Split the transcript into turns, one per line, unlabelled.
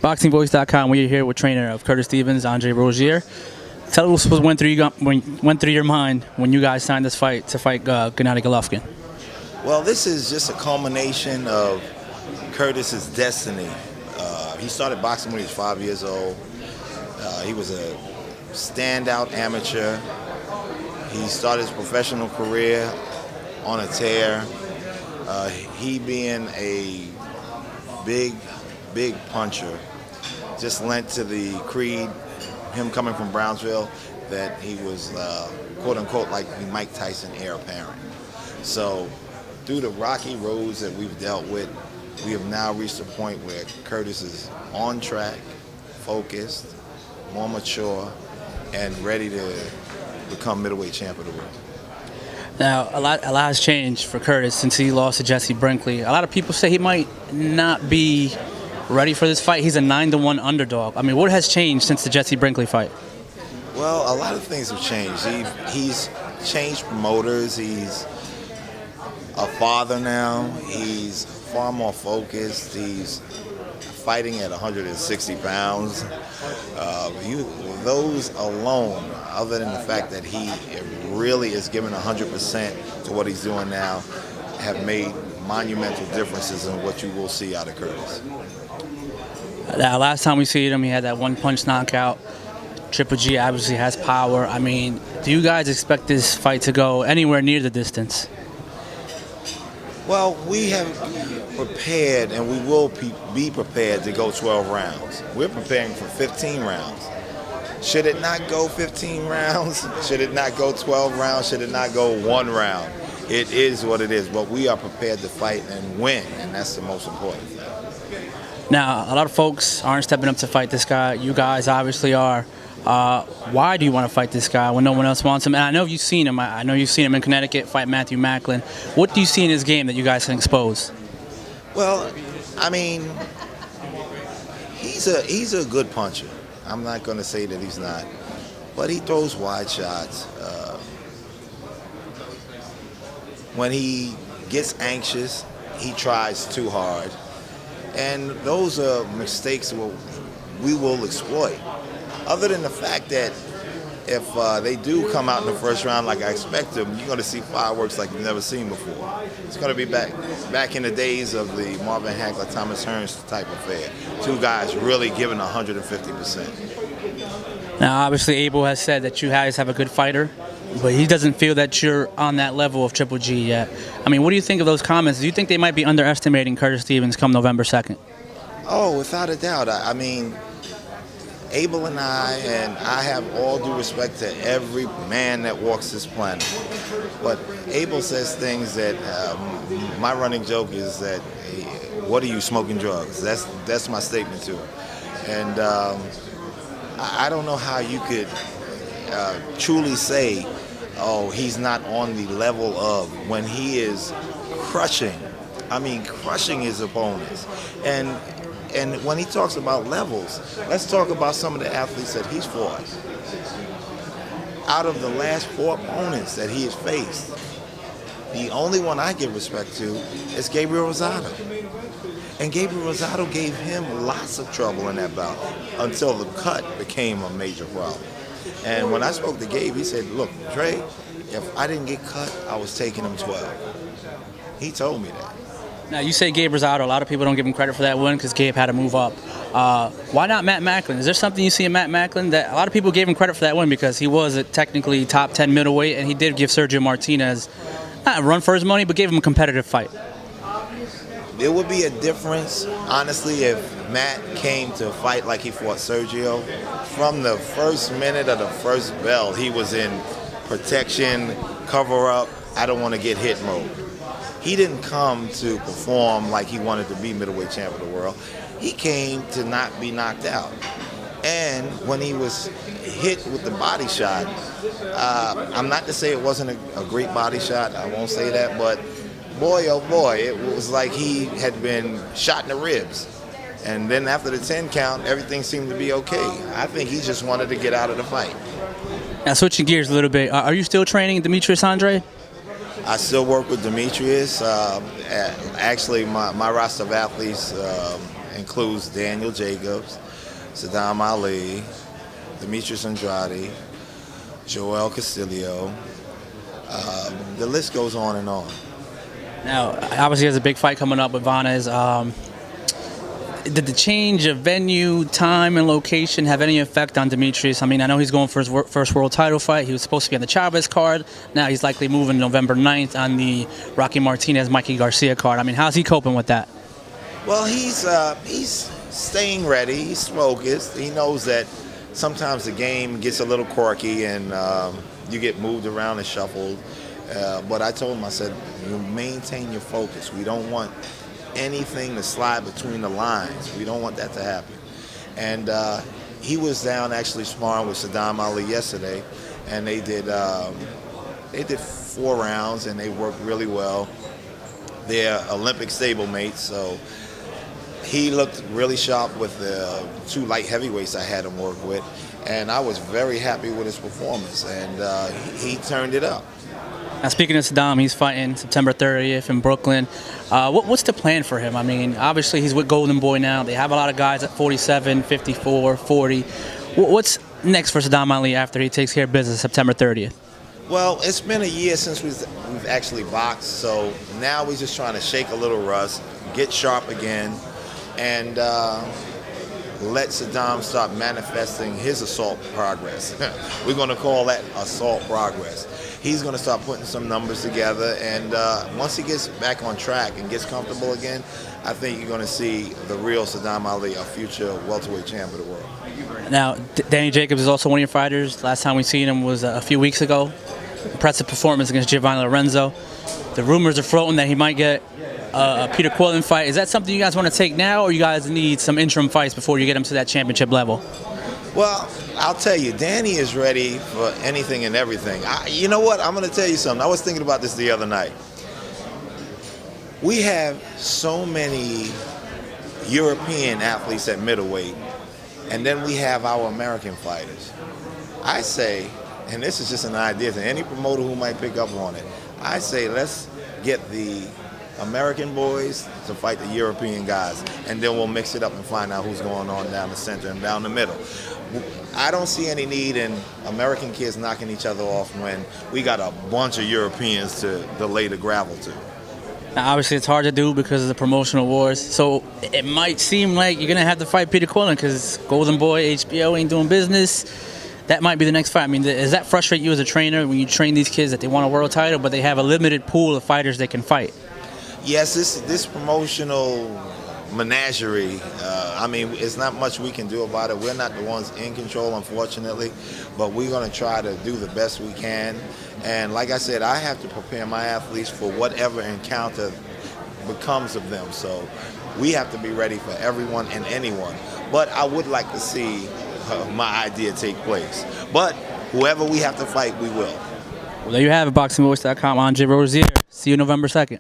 BoxingVoice.com. We're here with trainer of Curtis Stevens, Andre Rozier. Tell us what went through your mind when you guys signed this fight to fight Gennady Golovkin.
Well, this is just a culmination of Curtis's destiny. He started boxing when he was 5 years old. He was a standout amateur. He started his professional career on a tear. He being a big puncher just lent to the creed, him coming from Brownsville, that he was quote unquote like the Mike Tyson heir apparent. So through the rocky roads that we've dealt with, we have now reached a point where Curtis is on track, focused, more mature, and ready to become middleweight champ of the world.
Now, a lot has changed for Curtis since he lost to Jesse Brinkley. A lot of people say he might not be ready for this fight. He's a 9-1 underdog. I mean, what has changed since the Jesse Brinkley fight?
Well, a lot of things have changed. He's changed promoters. He's a father now. He's far more focused. He's fighting at 160 pounds. Those alone, other than the fact that he really is giving 100% to what he's doing now, have made monumental differences in what you will see out of Curtis.
Last time we seen him, he had that one-punch knockout. Triple G obviously has power. I mean, do you guys expect this fight to go anywhere near the distance?
Well, we have prepared, and we will be prepared to go 12 rounds. We're preparing for 15 rounds. Should it not go 15 rounds? Should it not go 12 rounds? Should it not go 1 round? It is what it is, but we are prepared to fight and win, and that's the most important thing.
Now, a lot of folks aren't stepping up to fight this guy. You guys obviously are. Why do you want to fight this guy when no one else wants him? And I know you've seen him. I know you've seen him in Connecticut fight Matthew Macklin. What do you see in his game that you guys can expose?
Well, I mean, he's a good puncher. I'm not going to say that he's not, but he throws wide shots. When he gets anxious, he tries too hard, and those are mistakes we will exploit. Other than the fact that if they do come out in the first round like I expect them, you're going to see fireworks like you've never seen before. It's going to be back in the days of the Marvin Hagler, Thomas Hearns type affair. Two guys really giving 150%.
Now, obviously, Abel has said that you guys have a good fighter, but he doesn't feel that you're on that level of Triple G yet. I mean, what do you think of those comments? Do you think they might be underestimating Curtis Stevens come November 2nd?
Oh, without a doubt. I mean, Abel and I have all due respect to every man that walks this planet. But Abel says things that my running joke is that, hey, what are you, smoking drugs? That's my statement to him. And I don't know how you could truly say, oh, he's not on the level of, when he is crushing his opponents. And when he talks about levels, let's talk about some of the athletes that he's fought. Out of the last 4 opponents that he has faced, the only one I give respect to is Gabriel Rosado. And Gabriel Rosado gave him lots of trouble in that bout until the cut became a major problem. And when I spoke to Gabe, he said, look, Dre, if I didn't get cut, I was taking him 12. He told me that.
Now, you say Gabe Rosado. A lot of people don't give him credit for that win because Gabe had to move up. Why not Matt Macklin? Is there something you see in Matt Macklin that a lot of people gave him credit for that win because he was a technically top 10 middleweight, and he did give Sergio Martinez not a run for his money, but gave him a competitive fight?
There would be a difference, honestly, if Matt came to fight like he fought Sergio. From the first minute of the first bell, he was in protection, cover up, I don't want to get hit mode. He didn't come to perform like he wanted to be middleweight champ of the world. He came to not be knocked out. And when he was hit with the body shot, I'm not to say it wasn't a great body shot, I won't say that, but boy, oh boy, it was like he had been shot in the ribs. And then after the 10 count, everything seemed to be okay. I think he just wanted to get out of the fight.
Now, switching gears a little bit, are you still training Dimitri Yanez?
I still work with Demetrius. Actually, my roster of athletes includes Daniel Jacobs, Saddam Ali, Dimitri Andrade, Joel Castillo. The list goes on and on.
Now, obviously, there's a big fight coming up with Yanez. Did the change of venue, time, and location have any effect on Demetrius? I mean, I know he's going for his first world title fight. He was supposed to be on the Chavez card. Now he's likely moving November 9th on the Rocky Martinez, Mikey Garcia card. I mean, how's he coping with that?
Well, he's staying ready. He's focused. He knows that sometimes the game gets a little quirky and you get moved around and shuffled. But I told him, I said, you maintain your focus. We don't want anything to slide between the lines. We don't want that to happen. And he was down actually sparring with Saddam Ali yesterday, and they did 4 rounds, and they worked really well. They're Olympic stablemates, so he looked really sharp with the 2 light heavyweights I had him work with, and I was very happy with his performance, and he turned it up.
Now, speaking of Saddam, he's fighting September 30th in Brooklyn. What's the plan for him? I mean, obviously he's with Golden Boy now. They have a lot of guys at 47, 54, 40. What's next for Saddam Ali after he takes care of business September 30th?
Well, it's been a year since we've actually boxed, so now we're just trying to shake a little rust, get sharp again, and let Saddam start manifesting his assault progress. We're going to call that assault progress. He's going to start putting some numbers together, and once he gets back on track and gets comfortable again, I think you're going to see the real Saddam Ali, a future welterweight champ of the world.
Now, Danny Jacobs is also one of your fighters. Last time we seen him was a few weeks ago. Impressive performance against Giovanni Lorenzo. The rumors are floating that he might get a Peter Quillin fight. Is that something you guys want to take now, or you guys need some interim fights before you get him to that championship level?
Well, I'll tell you, Danny is ready for anything and everything. You know what? I'm going to tell you something. I was thinking about this the other night. We have so many European athletes at middleweight, and then we have our American fighters. I say, and this is just an idea to any promoter who might pick up on it, I say let's get the American boys to fight the European guys, and then we'll mix it up and find out who's going on down the center and down the middle. I don't see any need in American kids knocking each other off when we got a bunch of Europeans to lay the gravel to.
Now, obviously, it's hard to do because of the promotional wars, so it might seem like you're going to have to fight Peter Quillin because Golden Boy, HBO ain't doing business. That might be the next fight. I mean, does that frustrate you as a trainer when you train these kids that they want a world title, but they have a limited pool of fighters they can fight?
Yes, this promotional menagerie, I mean, it's not much we can do about it. We're not the ones in control, unfortunately, but we're going to try to do the best we can. And like I said, I have to prepare my athletes for whatever encounter becomes of them. So we have to be ready for everyone and anyone. But I would like to see my idea take place. But whoever we have to fight, we will.
Well, there you have it, BoxingVoice.com. I'm Rozier. See you November 2nd.